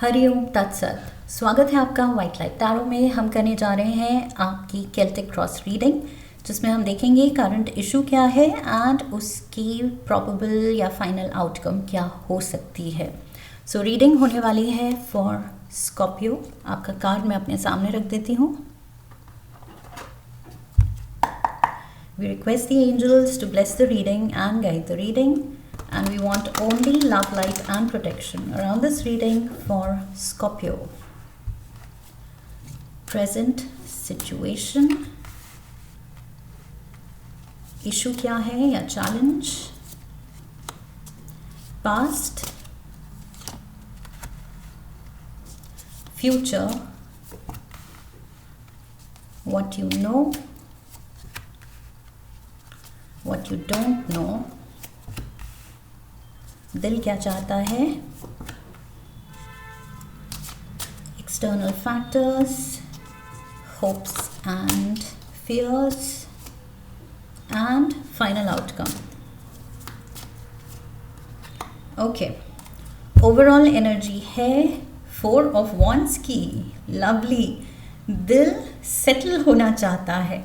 हरिओम तत्सत। स्वागत है आपका वाइट लाइट टैरो में। हम करने जा रहे हैं आपकी केल्टिक क्रॉस रीडिंग, जिसमें हम देखेंगे करंट इशू क्या है एंड उसकी प्रोबेबल या फाइनल आउटकम क्या हो सकती है। सो रीडिंग होने वाली है फॉर स्कॉर्पियो। आपका कार्ड मैं अपने सामने रख देती हूँ। We request the angels to bless the reading and guide the reading, and we want only love, light and protection around this reading for Scorpio. Present situation, issue क्या है या challenge, past, future, what you know, what you don't know, दिल क्या चाहता है, external factors, hopes and fears, and final outcome. Okay, overall energy है 4 of Wands की। lovely, दिल सेटल होना चाहता है।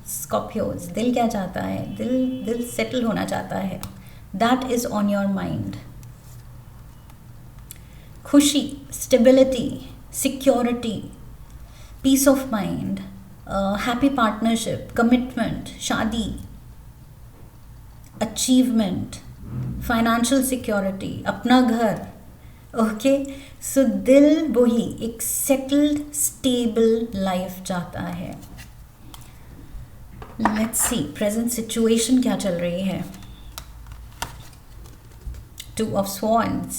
स्कॉर्पियोज, दिल क्या चाहता है? दिल सेटल होना चाहता है। That is on your mind. खुशी, stability, security, peace of mind, happy partnership, commitment, शादी, अचीवमेंट, फाइनेंशियल सिक्योरिटी, अपना घर। ओके, सो दिल वही एक सेटल्ड स्टेबल लाइफ चाहता है। लेट्स सी प्रेजेंट सिचुएशन क्या चल रही है। 2 ऑफ स्वॉन्स।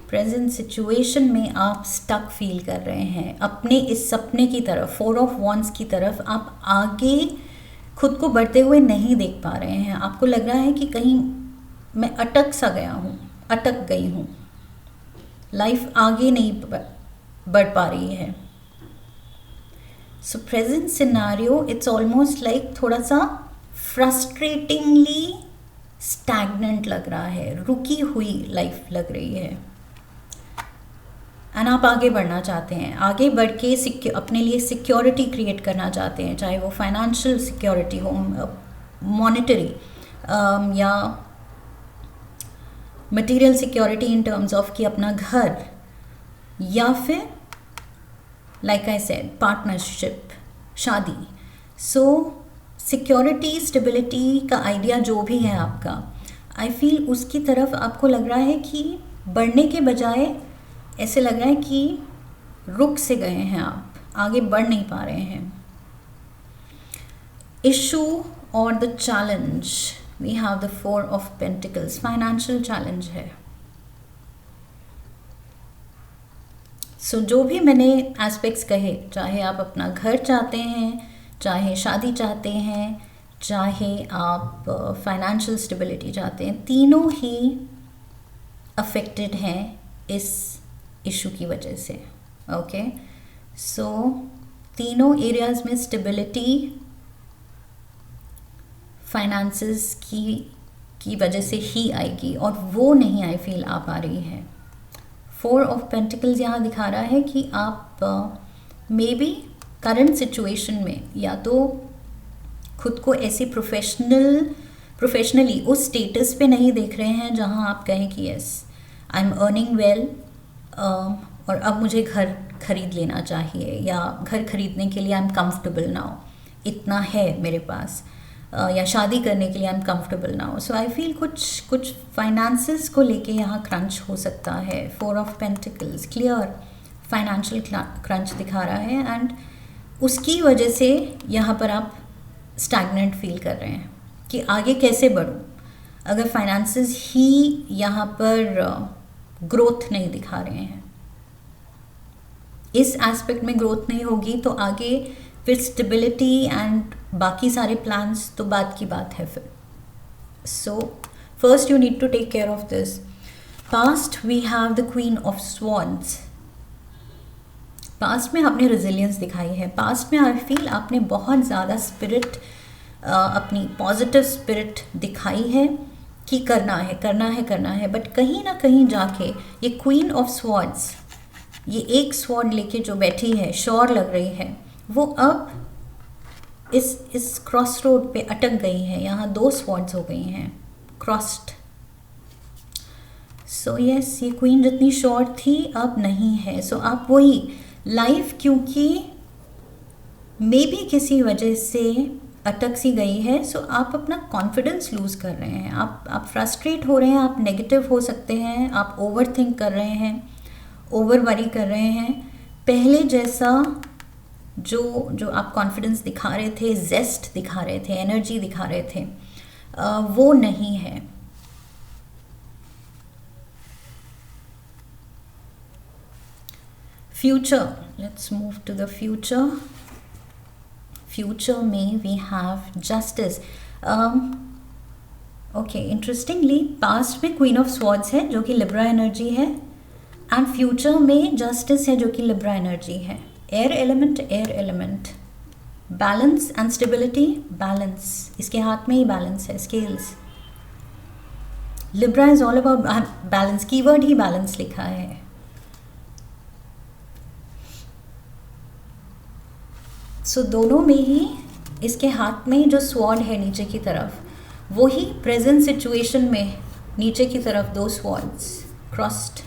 प्रेजेंट सिचुएशन में आप स्टक फील कर रहे हैं अपने इस सपने की तरफ। 4 ऑफ वॉन्स की तरफ आप आगे खुद को बढ़ते हुए नहीं देख पा रहे हैं। आपको लग रहा है कि कहीं मैं अटक सा गया हूँ, अटक गई हूँ, लाइफ आगे नहीं बढ़ पा रही है। सो present scenario it's almost like थोड़ा सा फ्रस्ट्रेटिंगली स्टैग्नेंट लग रहा है, रुकी हुई लाइफ लग रही है। एंड आप आगे बढ़ना चाहते हैं, आगे बढ़ के अपने लिए सिक्योरिटी क्रिएट करना चाहते हैं, चाहे वो फाइनेंशियल सिक्योरिटी हो, मॉनेटरी या material security in terms of कि अपना घर, या फिर लाइक आई सेड पार्टनरशिप, शादी। सो सिक्योरिटी, स्टेबिलिटी का आइडिया जो भी है आपका, आई फील उसकी तरफ आपको लग रहा है कि बढ़ने के बजाय ऐसे लग रहा है कि रुक से गए हैं, आप आगे बढ़ नहीं पा रहे हैं। इशू और the challenge, we have the 4 of pentacles. Financial challenge है। सो जो भी मैंने एस्पेक्ट्स कहे, चाहे आप अपना घर चाहते हैं, चाहे शादी चाहते हैं, चाहे आप फाइनेंशियल स्टेबिलिटी चाहते हैं, तीनों ही अफेक्टेड हैं इस इशू की वजह से। ओके, सो तीनों एरियाज में स्टेबिलिटी फाइनेंसेस की वजह से ही आएगी, और वो नहीं आई फील आ पा रही है। 4 ऑफ पेंटिकल्स यहाँ दिखा रहा है कि आप मे बी करंट सिचुएशन में या तो खुद को ऐसे प्रोफेशनली उस स्टेटस पे नहीं देख रहे हैं जहाँ आप कहें कि yes I am earning well, और अब मुझे घर खरीद लेना चाहिए, या घर खरीदने के लिए आई एम कंफर्टेबल नाउ, इतना है मेरे पास, या शादी करने के लिए I am comfortable now. So I feel कुछ फाइनेंसेस को लेके यहाँ क्रंच हो सकता है। 4 of pentacles clear financial crunch दिखा रहा है, एंड उसकी वजह से यहाँ पर आप स्टैग्नेंट फील कर रहे हैं कि आगे कैसे बढ़ूँ, अगर फाइनेंसेस ही यहाँ पर ग्रोथ नहीं दिखा रहे हैं, इस एस्पेक्ट में ग्रोथ नहीं होगी तो आगे फिर स्टेबिलिटी एंड बाकी सारे प्लान्स तो बात की बात है फिर। So first you need to take care of this. Past we have the queen of swords. Past में आपने रेजिलियंस दिखाई है। पास्ट में आई फील आपने बहुत ज़्यादा स्पिरिट, अपनी पॉजिटिव स्पिरिट दिखाई है कि करना है करना है करना है, बट कहीं ना कहीं जाके ये क्वीन ऑफ स्वॉर्ड्स, ये एक स्वॉर्ड लेके जो बैठी है, श्योर लग रही है, वो अब इस क्रॉस रोड पे अटक गई है। यहाँ 2 स्वॉर्ड्स हो गई हैं क्रॉस्ड। सो यस, ये क्वीन जितनी श्योर थी अब नहीं है। सो आप वही लाइफ, क्योंकि मे बी किसी वजह से अटक सी गई है, सो आप अपना कॉन्फिडेंस लूज़ कर रहे हैं, आप फ्रस्ट्रेट हो रहे हैं, आप नेगेटिव हो सकते हैं, आप ओवर थिंक कर रहे हैं, ओवर वरी कर रहे हैं। पहले जैसा जो आप कॉन्फिडेंस दिखा रहे थे, जेस्ट दिखा रहे थे, एनर्जी दिखा रहे थे, वो नहीं है। Future, let's move to the future. Future में we have justice. Okay, interestingly past में क्वीन ऑफ स्वॉर्ड्स है जो कि लिब्रा एनर्जी है, एंड फ्यूचर में जस्टिस है जो कि लिब्रा एनर्जी है। Air element, balance and stability, balance, इसके हाथ में ही बैलेंस है, scales. Libra is all about balance, keyword ही बैलेंस लिखा है। सो दोनों में ही इसके हाथ में जो स्वॉर्ड है नीचे की तरफ, वो ही प्रेजेंट सिचुएशन में नीचे की तरफ 2 swords crossed.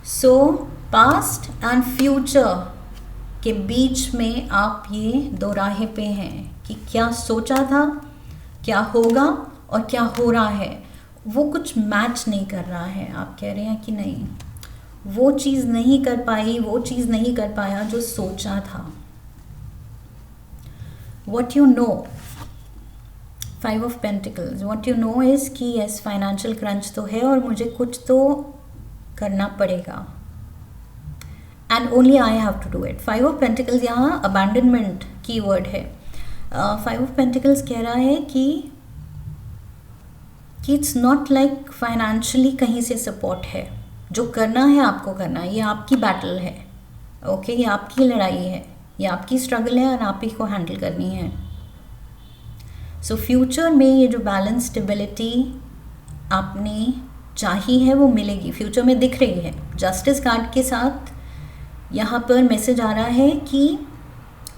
So past and future के बीच में आप ये 2 राहे पे हैं कि क्या सोचा था, क्या होगा और क्या हो रहा है, वो कुछ मैच नहीं कर रहा है। आप कह रहे हैं कि नहीं, वो चीज़ नहीं कर पाई, वो चीज़ नहीं कर पाया जो सोचा था। What you know, 5 of Pentacles, what you know is कि yes, फाइनेंशियल क्रंच तो है और मुझे कुछ तो करना पड़ेगा, and only I have to do it. 5 of pentacles यहाँ अबैंडनमेंट की वर्ड है। 5 ऑफ पेंटिकल्स कह रहा है कि इट्स नॉट लाइक फाइनेंशियली कहीं से सपोर्ट है, जो करना है आपको करना है, ये आपकी बैटल है, ओके, ये आपकी लड़ाई है, ये आपकी स्ट्रगल है और आप ही को हैंडल करनी है। सो फ्यूचर में ये जो बैलेंस, स्टेबिलिटी आपने चाही है वो मिलेगी, फ्यूचर में दिख रही है। जस्टिस कार्ड के साथ यहाँ पर मैसेज आ रहा है कि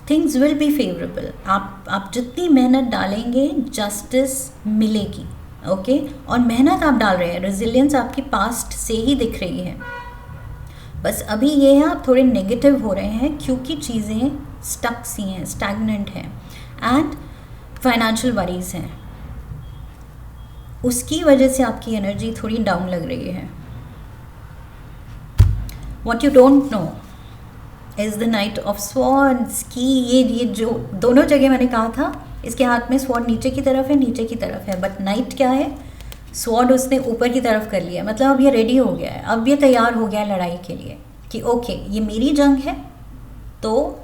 थिंग्स विल बी फेवरेबल। आप जितनी मेहनत डालेंगे जस्टिस मिलेगी, ओके। और मेहनत आप डाल रहे हैं, रेजिलियंस आपकी पास्ट से ही दिख रही है। बस अभी ये है आप थोड़े नेगेटिव हो रहे हैं क्योंकि चीज़ें स्टक सी हैं, स्टैग्नेंट हैं, एंड फाइनेंशियल वरीज हैं, उसकी वजह से आपकी एनर्जी थोड़ी डाउन लग रही है। What you don't no is the night of swords की ये जो दोनों जगह मैंने कहा था, इसके हाथ में स्वॉर्ड नीचे की तरफ है, नीचे की तरफ है, बट नाइट क्या है, स्वॉर्ड उसने ऊपर की तरफ कर लिया, मतलब अब ये रेडी हो गया है, अब ये तैयार हो गया है लड़ाई के लिए कि ओके ये मेरी जंग है, तो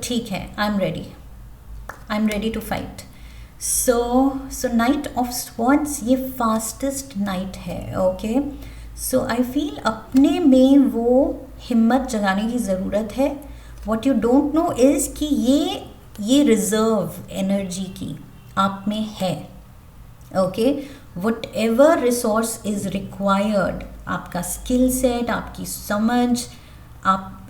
ठीक है, I am ready to fight. So knight of swords ये फास्टेस्ट नाइट है, ओके। सो आई फील अपने में वो हिम्मत जगाने की ज़रूरत है। What you don't know is कि ये रिजर्व एनर्जी की आप में है, okay. Whatever resource is required, आपका स्किल सेट, आपकी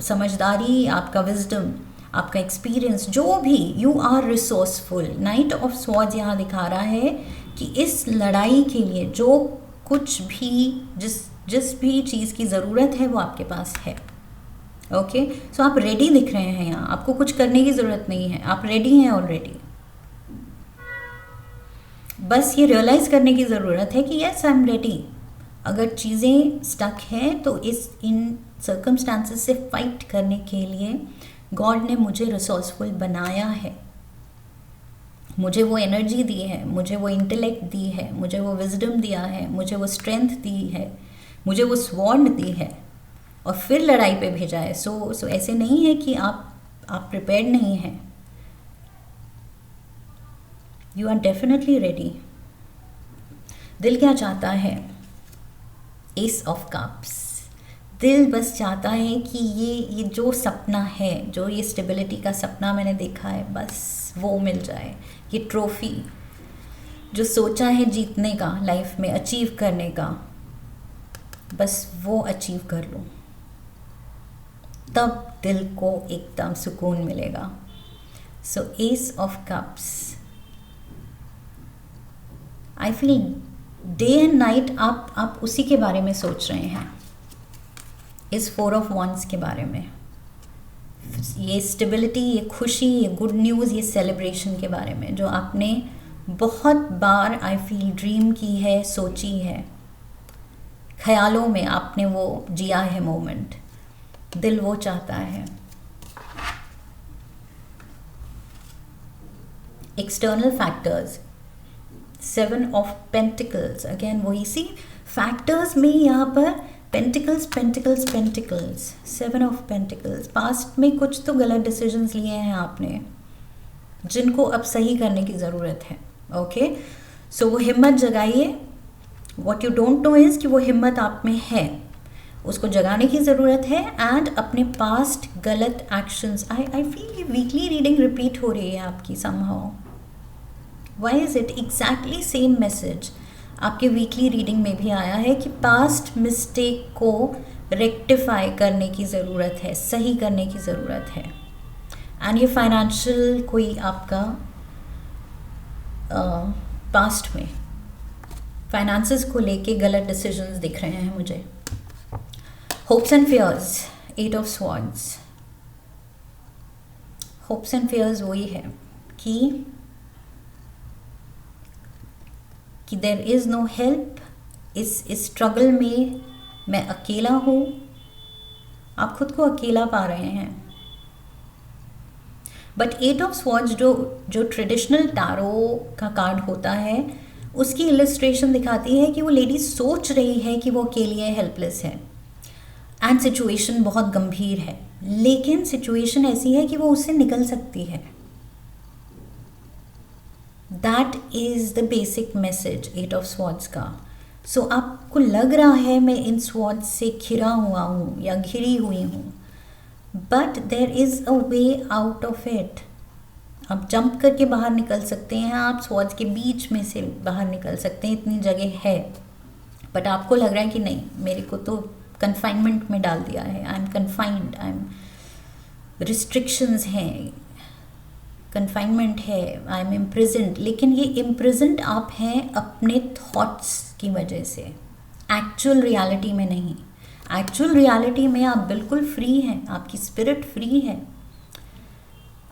समझदारी, आपका विजडम, आपका एक्सपीरियंस, जो भी, you are resourceful. Knight of swords यहाँ दिखा रहा है कि इस लड़ाई के लिए जो कुछ भी जिस भी चीज़ की ज़रूरत है वो आपके पास है, ओके। सो आप रेडी दिख रहे हैं यहाँ, आपको कुछ करने की ज़रूरत नहीं है, आप रेडी हैं ऑलरेडी। बस ये रियलाइज़ करने की ज़रूरत है कि यस आई एम रेडी। अगर चीज़ें स्टक हैं तो इन सर्कमस्टांसेस से फाइट करने के लिए गॉड ने मुझे रिसोर्सफुल बनाया है, मुझे वो एनर्जी दी है, मुझे वो इंटेलेक्ट दी है, मुझे वो विजडम दिया है, मुझे वो स्ट्रेंथ दी है, मुझे वो स्वॉर्ड दी है, और फिर लड़ाई पे भेजा है। सो ऐसे नहीं है कि आप प्रिपेयर्ड नहीं हैं, यू आर डेफिनेटली रेडी। दिल क्या चाहता है, एस ऑफ कप्स। दिल बस चाहता है कि ये जो सपना है, जो ये स्टेबिलिटी का सपना मैंने देखा है, बस वो मिल जाए, ये ट्रॉफी जो सोचा है जीतने का, लाइफ में अचीव करने का, बस वो अचीव कर लो, तब दिल को एकदम सुकून मिलेगा। So ace of cups, I feel day and night आप उसी के बारे में सोच रहे हैं, इस 4 ऑफ wands के बारे में, ये स्टेबिलिटी, ये खुशी, ये गुड न्यूज़, ये सेलिब्रेशन के बारे में, जो आपने बहुत बार आई फील ड्रीम की है, सोची है, ख्यालों में आपने वो जिया है मोमेंट, दिल वो चाहता है। External factors, 7 of pentacles, again वही सी फैक्टर्स में यहाँ पर pentacles pentacles pentacles, 7 of pentacles, past में कुछ तो गलत डिसीजंस लिए हैं आपने, जिनको अब सही करने की ज़रूरत है। ओके, सो वो हिम्मत जगाइए। What you don't know is कि वो हिम्मत आप में है, उसको जगाने की ज़रूरत है। एंड अपने पास्ट गलत एक्शंस, आई फील ये वीकली रीडिंग रिपीट हो रही है आपकी somehow. Why is it? Exactly same message आपके वीकली रीडिंग में भी आया है कि पास्ट मिस्टेक को रेक्टिफाई करने की ज़रूरत है, सही करने की ज़रूरत है। एंड ये फाइनेंशियल कोई आपका पास्ट में फाइनेंसेस को लेके गलत डिसीजंस दिख रहे हैं मुझे। Hopes and fears, 8 of swords, hopes and fears वही है कि देयर इज़ नो हेल्प, इस स्ट्रगल में मैं अकेला हूँ, आप खुद को अकेला पा रहे हैं। बट 8 ऑफ स्वॉर्ड्स जो ट्रेडिशनल टैरो का कार्ड होता है, उसकी इलस्ट्रेशन दिखाती है कि वो लेडी सोच रही है कि वो अकेली है, हेल्पलेस है, एंड सिचुएशन बहुत गंभीर है, लेकिन सिचुएशन ऐसी है कि वो उससे निकल सकती है। That is the basic message 8 of swords का। सो आपको लग रहा है मैं इन स्वॉर्ड्स से घिरा हुआ हूँ या घिरी हुई हूँ, but there is a way out of it. आप जंप करके बाहर निकल सकते हैं, आप स्वॉर्ड्स के बीच में से बाहर निकल सकते हैं, इतनी जगह है। बट आपको लग रहा है कि नहीं, मेरे को तो कन्फाइनमेंट में डाल दिया है, I M confined, I am restrictions हैं, कन्फाइनमेंट है, आई एम इम्प्रिजेंट। लेकिन ये इम्प्रिजेंट आप हैं अपने थॉट्स की वजह से, एक्चुअल रियलिटी में नहीं। एक्चुअल रियलिटी में आप बिल्कुल फ्री हैं, आपकी स्पिरिट फ्री है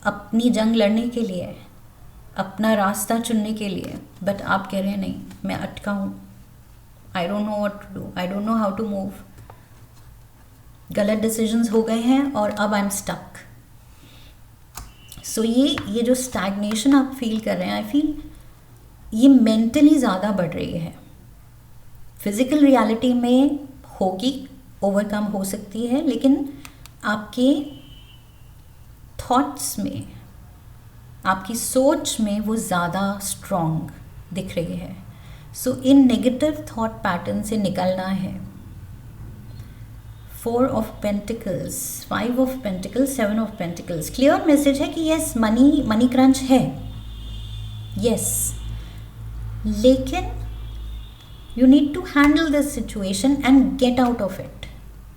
अपनी जंग लड़ने के लिए, अपना रास्ता चुनने के लिए। बट आप कह रहे हैं नहीं, मैं अटका हूँ, I don't know what to do, I don't know how to move, गलत डिसीजंस हो गए हैं और अब आई एम स्टक। सो ये जो स्टैग्नेशन आप फील कर रहे हैं, आई फील ये मेंटली ज़्यादा बढ़ रही है। फिज़िकल रियलिटी में होगी, ओवरकम हो सकती है, लेकिन आपके थॉट्स में, आपकी सोच में वो ज़्यादा स्ट्रॉन्ग दिख रही है। सो इन नेगेटिव थॉट पैटर्न से निकलना है। 4 of pentacles, 5 of pentacles, 7 of pentacles, clear message है कि यस, मनी क्रंच है, यस, लेकिन you need to handle this situation and get out of it.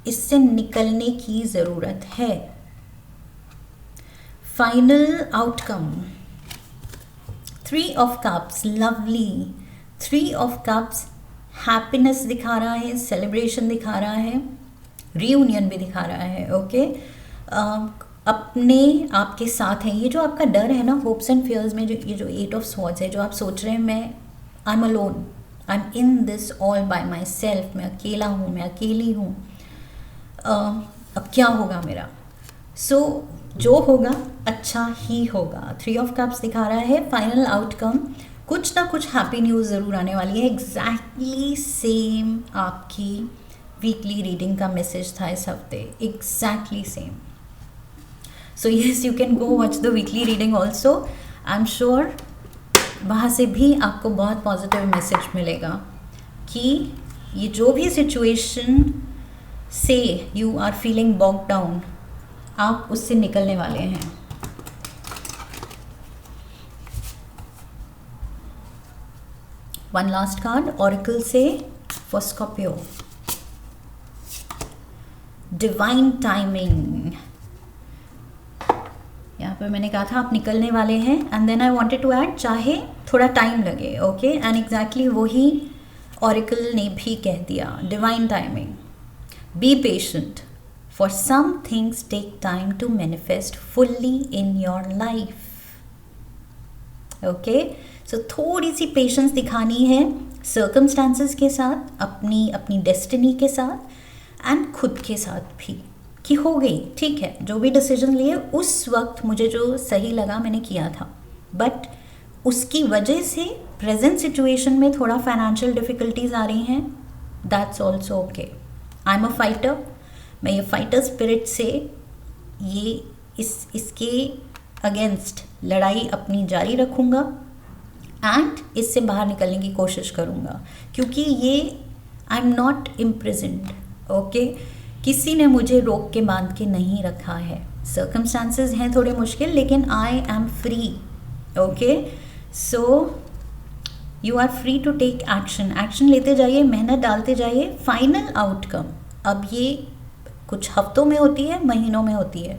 इससे निकलने की ज़रूरत है। Final outcome, 3 of cups, lovely 3 of cups, happiness दिखा रहा है, सेलिब्रेशन दिखा रहा है, रीयूनियन भी दिखा रहा है। ओके, अपने आपके साथ हैं। ये जो आपका डर है ना, होप्स एंड फियर्स में, जो ये जो 8 ऑफ स्वॉर्ड्स है, जो आप सोच रहे हैं मैं I am alone, I am in this all bye my self, मैं अकेला हूँ, मैं अकेली हूँ, अब क्या होगा मेरा। सो जो होगा अच्छा ही होगा। 3 ऑफ कप्स दिखा रहा है फाइनल आउटकम, कुछ ना कुछ हैप्पी न्यूज़ ज़रूर आने वाली है। एग्जैक्टली सेम आपकी वीकली रीडिंग का मैसेज था इस हफ्ते, exactly same. So yes, you can go watch the weekly reading also. I am sure वहाँ से भी आपको बहुत पॉजिटिव मैसेज मिलेगा कि ये जो भी सिचुएशन से you are feeling boxed down, आप उससे निकलने वाले हैं। वन लास्ट कार्ड ऑरेकल से फॉर स्कॉर्पियो, डिवाइन टाइमिंग। यहाँ पर मैंने कहा था आप निकलने वाले हैं, and then I wanted to add चाहे थोड़ा टाइम लगे, ओके, एंड एग्जैक्टली वही ऑरेकल ने भी कह दिया, divine timing. Be patient, for some things take time to manifest fully in your life, okay. So थोड़ी सी पेशेंस दिखानी है सर्कमस्टांसेस के साथ, अपनी डेस्टिनी के साथ एंड खुद के साथ भी, कि हो गई, ठीक है, जो भी डिसीजन लिए उस वक्त मुझे जो सही लगा मैंने किया था, बट उसकी वजह से प्रेजेंट सिचुएशन में थोड़ा फाइनेंशियल डिफ़िकल्टीज आ रही हैं, that's also okay. I am a fighter, मैं ये फाइटर स्पिरिट से ये इसके अगेंस्ट लड़ाई अपनी जारी रखूँगा एंड इससे बाहर निकलने की कोशिश करूँगा, क्योंकि ये I am not imprisoned, okay. किसी ने मुझे रोक के बांध के नहीं रखा है, सर्कमस्टांसेस हैं थोड़े मुश्किल, लेकिन I am free, okay. So you are free to take action लेते जाइए, मेहनत डालते जाइए। फाइनल आउटकम अब ये कुछ हफ्तों में होती है, महीनों में होती है,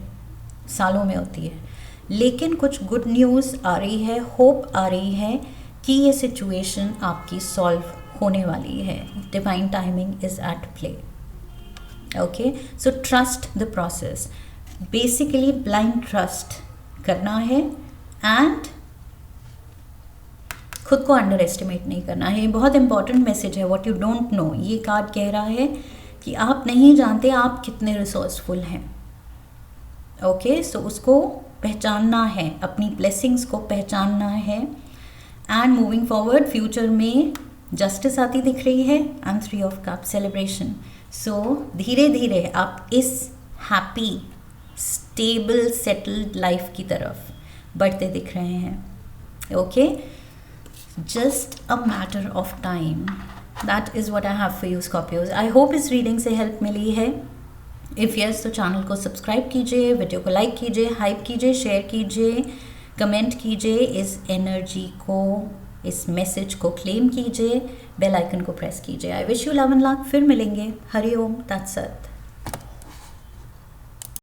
सालों में होती है, लेकिन कुछ गुड न्यूज़ आ रही है, होप आ रही है कि ये सिचुएशन आपकी सॉल्व होने वाली है। Divine timing is at play, okay. So trust the process, basically blind trust करना है एंड खुद को अंडर एस्टिमेट नहीं करना है। ये बहुत इंपॉर्टेंट मैसेज है, व्हाट यू डोंट नो। ये कार्ड कह रहा है कि आप नहीं जानते आप कितने रिसोर्सफुल हैं, ओके। सो उसको पहचानना है, अपनी ब्लेसिंग्स को पहचानना है एंड मूविंग फॉरवर्ड फ्यूचर में जस्टिस आती दिख रही है एंड 3 ऑफ कप सेलिब्रेशन। सो धीरे धीरे आप इस हैप्पी स्टेबल सेटल्ड लाइफ की तरफ बढ़ते दिख रहे हैं, okay. Just a matter of time, that is what I have for you Scorpios. I hope इस रीडिंग से हेल्प मिली है। इफ़ यस तो चैनल को सब्सक्राइब कीजिए, वीडियो को लाइक कीजिए, हाइप कीजिए, शेयर कीजिए, कमेंट कीजिए, इस एनर्जी को, इस मैसेज को क्लेम कीजिए, बेल आइकन को प्रेस कीजिए। I wish you love and luck. फिर मिलेंगे। हरि ओम तत्सत।